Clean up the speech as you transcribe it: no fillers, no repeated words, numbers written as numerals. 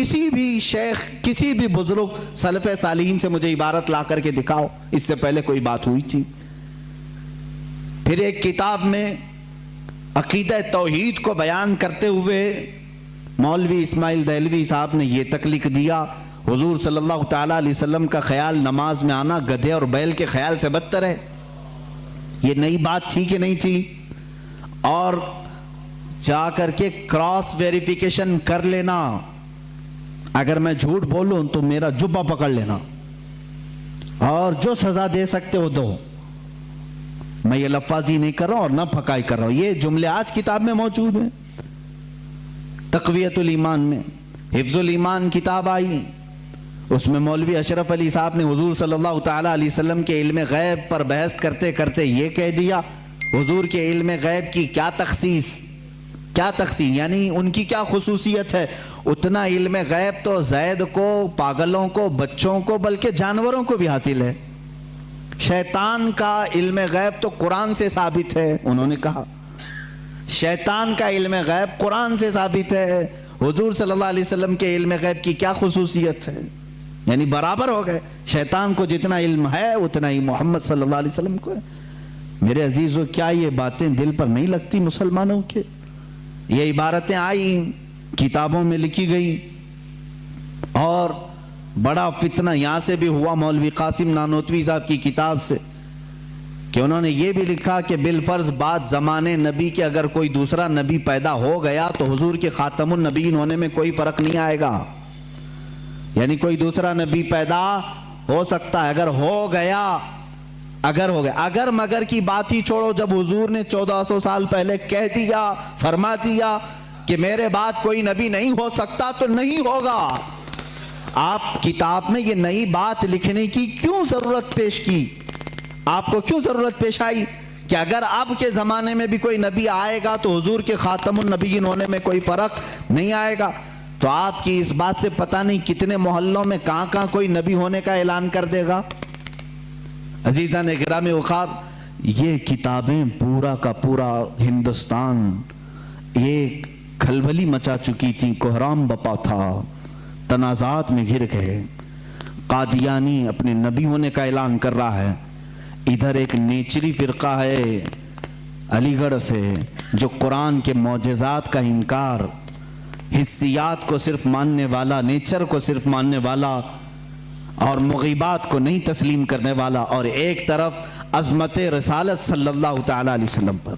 کسی بھی شیخ کسی بھی بزرگ سلف صالحین سے مجھے عبارت لا کر کے دکھاؤ اس سے پہلے کوئی بات ہوئی تھی؟ پھر ایک کتاب میں عقیدہ توحید کو بیان کرتے ہوئے مولوی اسماعیل دہلوی صاحب نے یہ تک لکھ دیا، حضور صلی اللہ تعالیٰ علیہ وسلم کا خیال نماز میں آنا گدھے اور بیل کے خیال سے بدتر ہے۔ یہ نئی بات تھی کہ نہیں تھی؟ اور جا کر کے کراس ویریفیکیشن کر لینا، اگر میں جھوٹ بولوں تو میرا جبہ پکڑ لینا اور جو سزا دے سکتے ہو دو۔ میں یہ لفاظی نہیں کر رہا ہوں اور نہ پھکائی کر رہا ہوں، یہ جملے آج کتاب میں موجود ہیں۔ تقویت الایمان میں حفظ الایمان کتاب آئی، اس میں مولوی اشرف علی صاحب نے حضور صلی اللہ تعالیٰ علیہ وسلم کے علم غیب پر بحث کرتے کرتے یہ کہہ دیا، حضور کے علم غیب کی کیا تخصیص یعنی ان کی کیا خصوصیت ہے؟ اتنا علم غیب تو زید کو، پاگلوں کو، بچوں کو، بلکہ جانوروں کو بھی حاصل ہے۔ شیطان کا علم غیب تو قرآن سے ثابت ہے، انہوں نے کہا شیطان کا علم غیب قرآن سے ثابت ہے، حضور صلی اللہ علیہ وسلم کے علم غیب کی کیا خصوصیت ہے؟ یعنی برابر ہو گئے، شیطان کو جتنا علم ہے اتنا ہی محمد صلی اللہ علیہ وسلم کو ہے۔ میرے عزیزو، کیا یہ باتیں دل پر نہیں لگتی مسلمانوں کے؟ یہ عبارتیں آئی، کتابوں میں لکھی گئی، اور بڑا فتنہ یہاں سے بھی ہوا مولوی قاسم نانوتوی صاحب کی کتاب سے، کہ انہوں نے یہ بھی لکھا کہ بالفرض بعد زمانے نبی کے اگر کوئی دوسرا نبی پیدا ہو گیا تو حضور کے خاتم النبیین ہونے میں کوئی فرق نہیں آئے گا۔ یعنی کوئی دوسرا نبی پیدا ہو سکتا ہے، اگر ہو گیا اگر مگر کی بات ہی چھوڑو، جب حضور نے 1400 سال پہلے کہہ دیا، فرما دیا کہ میرے بعد کوئی نبی نہیں ہو سکتا تو نہیں ہوگا۔ آپ کتاب میں یہ نئی بات لکھنے کی کیوں ضرورت پیش کی؟ آپ کو کیوں ضرورت پیش آئی کہ اگر اب کے زمانے میں بھی کوئی نبی آئے گا تو حضور کے خاتم النبیین ہونے میں کوئی فرق نہیں آئے گا؟ تو آپ کی اس بات سے پتہ نہیں کتنے محلوں میں کہاں کوئی نبی ہونے کا اعلان کر دے گا۔ عزیزان اکرام وقار، یہ کتابیں پورا کا پورا ہندوستان ایک کھلبلی مچا چکی تھی، کوہرام بپا تھا، تنازعات میں گھر گئے۔ قادیانی اپنے نبی ہونے کا اعلان کر رہا ہے، ادھر ایک نیچری فرقہ ہے علی گڑھ سے جو قرآن کے معجزات کا انکار، حسیات کو صرف ماننے والا، نیچر کو صرف ماننے والا اور مغیبات کو نہیں تسلیم کرنے والا، اور ایک طرف عظمت رسالت صلی اللہ تعالیٰ علیہ وسلم پر